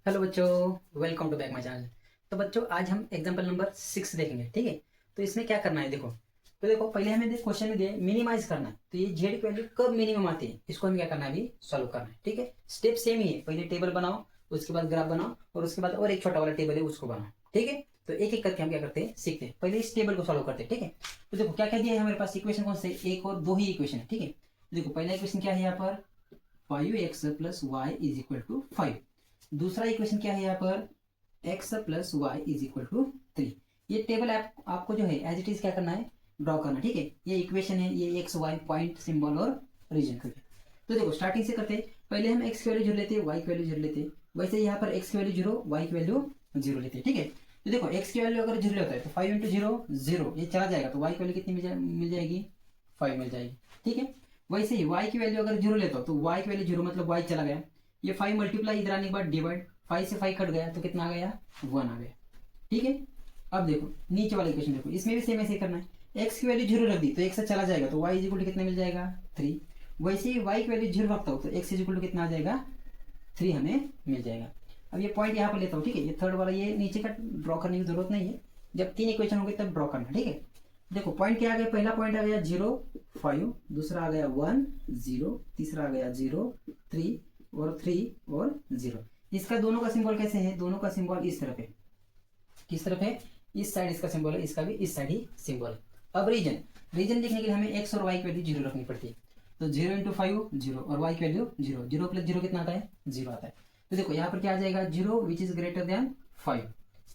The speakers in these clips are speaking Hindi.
हेलो बच्चों, welcome to back my channel. तो बच्चों आज हम एग्जांपल नंबर 6 देखेंगे, ठीक है। तो इसमें क्या करना है, देखो पहले हमें क्वेश्चन में दिया मिनिमाइज करना है। तो ये जेड की वैल्यू कब मिनिमम आती है, इसको हमें क्या करना है, अभी सॉल्व करना है, ठीक है। स्टेप सेम ही है, पहले टेबल बनाओ, उसके बाद ग्राफ बनाओ, और उसके बाद और एक छोटा वाला टेबल है उसको बनाओ, ठीक है। तो एक एक करके हम क्या करते हैं, सीखते हैं। पहले इस टेबल को सॉल्व करते हैं, ठीक है। तो देखो क्या क्या दिया है हमारे पास, इक्वेशन कौन से, एक और दो ही इक्वेशन है, ठीक है। देखो पहला इक्वेशन क्या है यहाँ पर, 5x plus y is equal to 5। दूसरा इक्वेशन क्या है यहाँ पर, x plus y is equal to 3। ये टेबल आपको जो है एज इट इज क्या करना है, ड्रॉ करना, ठीक है। ये इक्वेशन है, ये एक्स वाई पॉइंट सिंबल और रीजन करके। तो देखो स्टार्टिंग से करते हैं। पहले हम x की वैल्यू जोड़ लेते हैं, y की वैल्यू जोड़ लेते हैं। वैसे यहाँ पर x की वैल्यू 0, y की वैल्यू 0 लेते हैं, ठीक है। तो देखो x की वैल्यू अगर 0 होता है तो 5 इंटू 0 0, ये चला जाएगा, तो y की वैल्यू कितनी मिल जाएगी, 5 मिल जाएगी, ठीक है। वैसे ही y की वैल्यू अगर 0 लेता हो तो y की वैल्यू 0 मतलब y चला गया। ये 5 मल्टीप्लाई इधर आने के बाद डिवाइड, 5 से 5 कट गया तो कितना आ गया, 1 आ गया, ठीक है। अब देखो नीचे वाला इक्वेशन देखो, इसमें भी सेम ऐसे करना है। x की वैल्यू 0 रख दी तो x से चला जाएगा, तो y इज इक्वल टू कितना मिल जाएगा, 3। वैसे ही y की वैल्यू 0 रखता हूँ तो x इज इक्वल टू कितना आ जाएगा, 3 हमें मिल जाएगा। अब ये पॉइंट यहाँ पर लेता हूँ, ठीक है। ये थर्ड वाला ये नीचे का ड्रॉ करने की जरूरत नहीं है, जब 3 इक्वेशन होंगे तब ड्रॉ करना, ठीक है। देखो पॉइंट क्या आ गया, पहला पॉइंट आ गया 0 5, दूसरा आ गया 1 0, तीसरा आ गया 0 3 और 3 और 0। इसका दोनों का सिंबल कैसे है, दोनों का सिंबल इस तरफ है। किस तरफ है, इस साइड इसका सिंबल है, इसका भी इस साइड ही सिंबल है। अब रीजन लिखने के लिए हमें एक्स और वाई की वैल्यू 0 रखनी पड़ती है। तो 0 इंटू 5 0 और वाई की वैल्यू 0, 0 प्लस 0 कितना आता है, 0 आता है। तो देखो यहाँ पर क्या आ जाएगा, 0 विच इज ग्रेटर देन 5,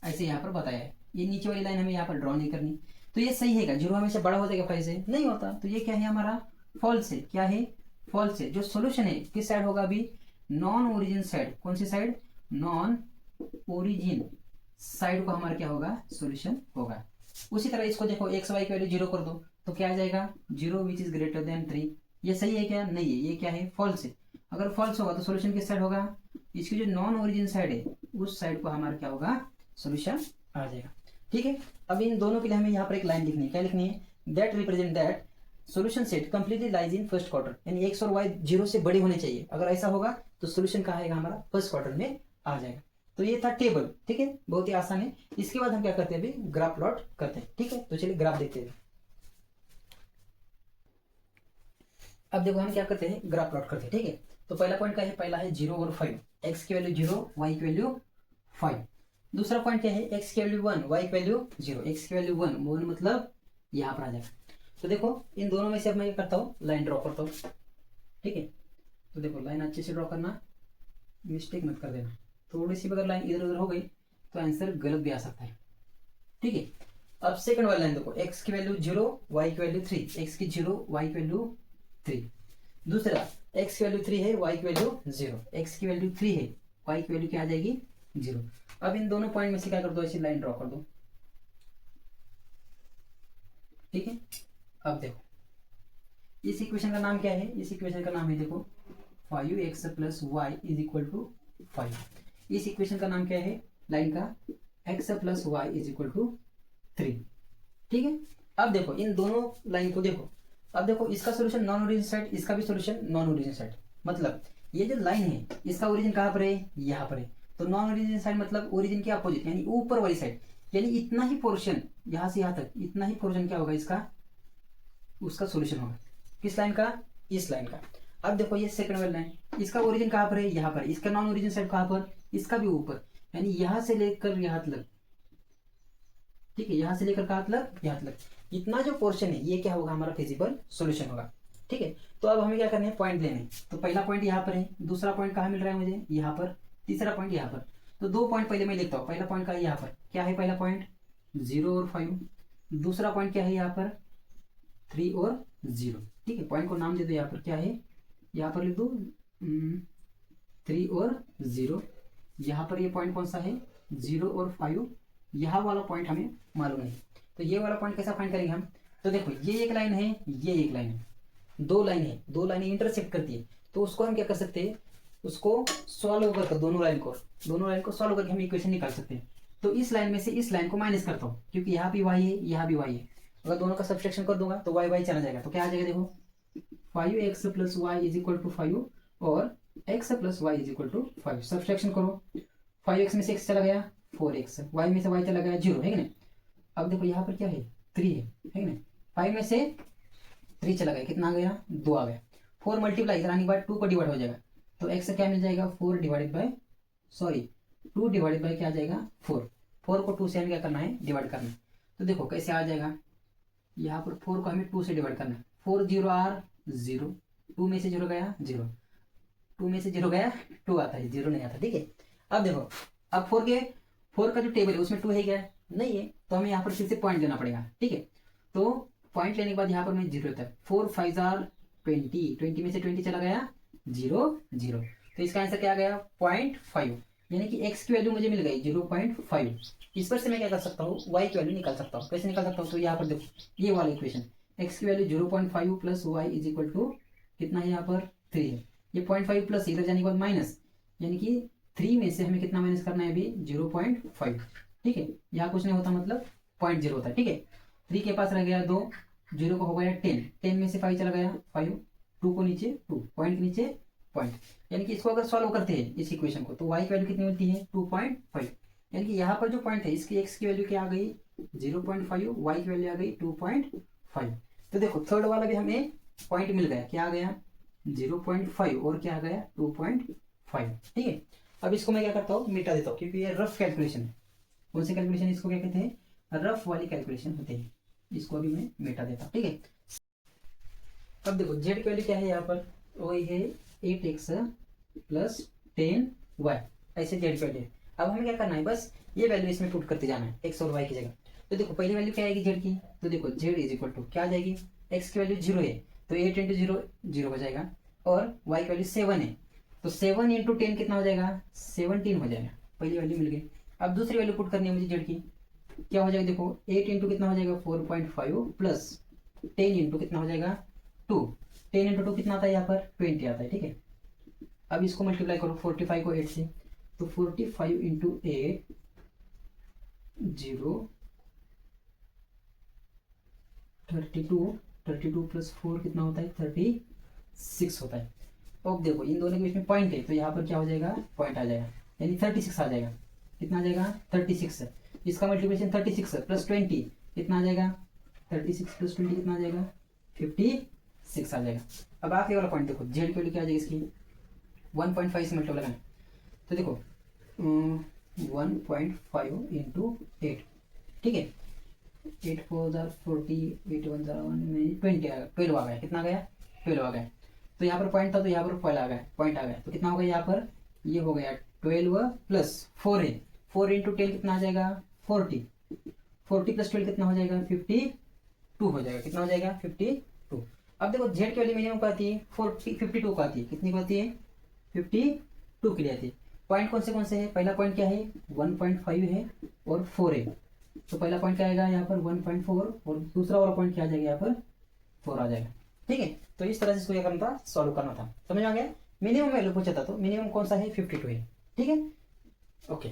ऐसे यहाँ पर बताया है। ये नीचे वाली लाइन हमें यहाँ पर ड्रॉ नहीं करनी। तो ये सही है, 0 हमेशा बड़ा हो जाएगा 5 से, नहीं होता। तो ये क्या है हमारा, फॉल्स है। क्या है, फॉल्स है। जो सोल्यूशन है किस साइड होगा अभी, नॉन ओरिजिन साइड। कौन सी साइड, नॉन ओरिजिन साइड को हमारा क्या होगा, सॉल्यूशन होगा। उसी तरह इसको देखो, एक्स वाई की वैल्यू 0 कर दो तो क्या आ जाएगा, 0 विच इज ग्रेटर देन 3। ये सही है क्या, नहीं है, ये क्या है, फॉल्स है। अगर फॉल्स होगा तो सॉल्यूशन किस साइड होगा, इसकी जो नॉन ओरिजिन साइड है उस साइड को हमारा क्या होगा, सॉल्यूशन आ जाएगा, ठीक है। अब इन दोनों के लिए हमें यहाँ पर एक लाइन लिखनी है। क्या लिखनी है, that represent that solution set completely lies in first quarter, यानी एक्स और वाई 0 से बड़े होने चाहिए। अगर ऐसा होगा तो सॉल्यूशन कहाँ आएगा, हमारा फर्स्ट क्वार्टर में आ जाएगा। तो ये था टेबल, ठीक है, बहुत ही आसान है। इसके बाद हम क्या करते हैं, अभी ग्राफ प्लॉट करते हैं, ठीक है। तो चलिए ग्राफ देखते हैं। अब देखो हम क्या करते हैं, ग्राफ प्लॉट करते हैं, ठीक है। तो पहला पॉइंट क्या है, पहला है 0 और 5, एक्स की वैल्यू 0 वाई की वैल्यू 5। दूसरा पॉइंट क्या है, एक्स की वैल्यू 1 वाई की वैल्यू 0, एक्स की वैल्यू 1 मतलब यहाँ पर आ जाएगा। तो देखो इन दोनों में से अब मैं क्या करता हूँ, लाइन ड्रॉ करता हूँ, ठीक है। तो देखो लाइन अच्छे से ड्रॉ करना, मिस्टेक मत कर देना। थोड़ी सी अगर लाइन इधर उधर हो गई तो आंसर गलत भी आ सकता है, ठीक है। अब सेकंड वाली लाइन देखो, x की वैल्यू 0 y की वैल्यू 3, x की 0 y की वैल्यू 3। दूसरा x की वैल्यू 3 है, y की वैल्यू 0, x की वैल्यू 3 है, y की वैल्यू क्या आ जाएगी, 0। अब इन दोनों पॉइंट में से क्या कर दो, ऐसी लाइन ड्रॉ कर दो, ठीक है। अब देखो इस इक्वेशन का नाम क्या है, इस इक्वेशन का नाम है देखो 5x plus y is equal to 5। इस इक्वेशन का नाम क्या है, लाइन का, x plus y is equal to 3, ठीक है। अब देखो इन दोनों लाइन को देखो, अब देखो इसका सॉल्यूशन नॉन ओरिजिन साइड, इसका भी सॉल्यूशन नॉन ओरिजिन साइड। मतलब ये जो लाइन है इसका ओरिजिन कहाँ पर है, यहाँ पर है। तो नॉन ओरिजिन साइड मतलब ओरिजिन के अपोजिट, यानी ऊपर वाली साइड, यानी इतना ही पोर्शन, यहाँ से यहाँ तक इतना ही पोर्शन क्या होगा इसका, उसका सॉल्यूशन होगा। किस लाइन का, इस लाइन का। अब देखो ये सेकंड वाला लाइन, इसका ओरिजिन कहाँ पर है, यहाँ पर। इसका नॉन ओरिजिन साइड कहाँ पर, इसका भी ऊपर, यानी यहाँ से लेकर यहाँ तक, ठीक है। यहाँ से लेकर कहाँ तक, यहाँ तक, इतना जो पोर्शन है ये क्या होगा, हमारा फिजिबल सॉल्यूशन होगा, ठीक है। तो अब हमें क्या करना है, पॉइंट लेने। तो पहला पॉइंट यहाँ पर है, दूसरा पॉइंट कहाँ मिल रहा है मुझे, यहाँ पर, तीसरा पॉइंट यहाँ पर। तो दो पॉइंट पहले मैं लिखता हूँ। पहला पॉइंट का यहाँ पर क्या है, पहला पॉइंट 0 और 5। दूसरा पॉइंट क्या है यहाँ पर, 3 और 0, ठीक है। पॉइंट को नाम दे दो, यहाँ पर क्या है, यहाँ पर लिख दो 3 और 0। यहाँ पर ये पॉइंट कौन सा है, 0 और 5। यहाँ वाला पॉइंट हमें मालूम नहीं, तो ये वाला पॉइंट कैसा फाइंड करेंगे हम। तो देखो ये एक लाइन है, ये एक लाइन है, दो लाइन है, दो लाइनें इंटरसेक्ट करती है। तो उसको हम क्या कर सकते हैं, उसको सॉल्व करके दोनों लाइन को सॉल्व करके हम इक्वेशन निकाल सकते हैं। तो इस लाइन में से इस लाइन को माइनस करता हूँ, क्योंकि यहाँ भी वाई है, यहाँ भी वाई है। अगर दोनों का सब्सट्रैक्शन कर दूंगा तो वाई वाई चला जाएगा। तो क्या आ जाएगा, देखो 5x plus y is equal to 5 और x plus y is equal to 5। Subtraction करो 5x में से x चला गया 4x, y में से y चला गया 0, है कि नहीं। अब देखो यहाँ पर क्या है 3 है कि नहीं। 5 में से 3 चला गया, कितना आ गया 2 आ गया। 4 मल्टीप्लाई इधर आने के बाद 2 को डिवाइड हो जाएगा, तो x से क्या मिल जाएगा 2 डिवाइडेड बाय क्या आ जाएगा 4 को 2 से हमें क्या करना है डिवाइड करना है। तो देखो कैसे आ जाएगा, यहाँ पर 4 को हमें 2 से डिवाइड करना है। 4 0 आर 0, 2 में से 0 गया 0, 2 में से 0 गया 2 आता है, 0 नहीं आता, ठीक है। अब देखो अब 4 का जो टेबल है उसमें 2 है क्या, नहीं है, तो हमें यहाँ पर फिर से पॉइंट लेना पड़ेगा, ठीक है। तो पॉइंट लेने के बाद यहाँ पर में 0 होता है। 4 5 आर 20, 20 में से 20 चला गया 0 0, तो इसका आंसर क्या आ गया 0.5, यानी कि x की वैल्यू मुझे मिल गई 0.5। इस पर से मैं क्या कर सकता हूँ y की वैल्यू निकाल सकता हूँ। कैसे निकाल सकता हूँ, तो यहाँ पर देखो ये वाला इक्वेशन x की value 0.5 plus y is equal to कितना है यहाँ पर 3 है। ये 0.5 प्लस इधर जाने के बाद माइनस, यानी कि 3 में से हमें कितना माइनस करना है अभी 0.5, ठीक है। यहाँ कुछ नहीं होता मतलब 0.0 होता है, ठीक है। 3 के पास रह गया 2, 0 को हो गया 10, 10 में से 5 चला गया 5, 2 को नीचे 2, पॉइंट के नीचे पॉइंट, यानी कि इसको अगर सॉल्व करते हैं इस इक्वेशन को तो y की वैल्यू कितनी मिलती है 2.5, यानी कि यहाँ पर जो पॉइंट है इसकी x की वैल्यू क्या आ गई 0.5, y की वैल्यू आ गई 2.5। तो देखो थर्ड वाला भी हमें पॉइंट मिल गया, क्या आ गया 0.5 और क्या आ गया 2.5, ठीक है। अब इसको मैं क्या करता हूँ मिटा देता हूँ, क्योंकि ये रफ कैलकुलेशन है। कौन सी कैलकुलेशन, इसको क्या कहते हैं रफ वाली कैलकुलेशन होते हैं। इसको अभी मैं मिटा देता हूँ, ठीक है। अब देखो जेड की वैल्यू क्या है यहाँ पर, वही है 8x प्लस 10y, ऐसे जेड की वैल्यू है। अब हमें क्या करना है, बस ये वैल्यू इसमें पुट करते जाना है x और y की जगह। तो देखो पहली वैल्यू क्या आएगी जेड की, तो देखो जेड इज इक्वल टू क्या आ जाएगी, x की वैल्यू 0 है तो 8 इंटू 0 0 हो जाएगा, और y की वैल्यू 7 है तो 7 इंटू 10 कितना हो जाएगा 17 हो जाएगा। पहली वैल्यू मिल गई। अब दूसरी वैल्यू पुट करनी है मुझे जेड की, क्या हो जाएगा देखो 8 इंटू कितना हो जाएगा 4.5 प्लस 10 इंटू कितना हो जाएगा 2, 10 इंटू 2 कितना आता है यहाँ पर 20 आता है, ठीक है। अब इसको मल्टीप्लाई करो 45 को 8 से, तो 45 इंटू 8 0 32 प्लस 4 कितना होता है 36 होता है। अब देखो इन दोनों के बीच में पॉइंट है तो यहाँ पर क्या हो जाएगा पॉइंट आ जाएगा, यानी 36 आ जाएगा। कितना आ जाएगा 36, इसका मल्टीप्लिकेशन 36 प्लस 20 कितना आ जाएगा 36 प्लस 20 कितना आ जाएगा 56 आ जाएगा। अब आखिरी वाला पॉइंट देखो जेड की वैल्यू क्या आ जाएगी इसकी 1.5 से मल्टीप्लाई करना, तो देखो 1.5 इंटू 8, ठीक है। 8 4 40, 8 1 में 20 आ गया, 12 आ गया, कितना आ गया 12 आ गया। तो यहाँ पर पॉइंट था तो यहाँ पर पॉइंट आ गया, तो कितना हो गया यहाँ पर ये हो गया 12 प्लस 4 है, 4 इंटू 10 कितना आ जाएगा 40, 40 प्लस 12 कितना हो जाएगा 52 हो जाएगा, कितना हो जाएगा 52। अब देखो जेड की वैल्यू मिनिमम को आती है 52 को आती है, कितनी को आती है 52 के लिए आती है। पॉइंट कौन से है, पहला पॉइंट क्या है 1.5 है और 4 है, तो पहला पॉइंट क्या आएगा यहाँ पर 1.4 और दूसरा वाला पॉइंट क्या आ जाएगा यहाँ पर 4 आ जाएगा, ठीक है। तो इस तरह से इसको क्या करना था सॉल्व करना था, समझ आ गया। मिनिमम वैल्यू पूछा था तो मिनिमम कौन सा है 52 है, ठीक है, ओके।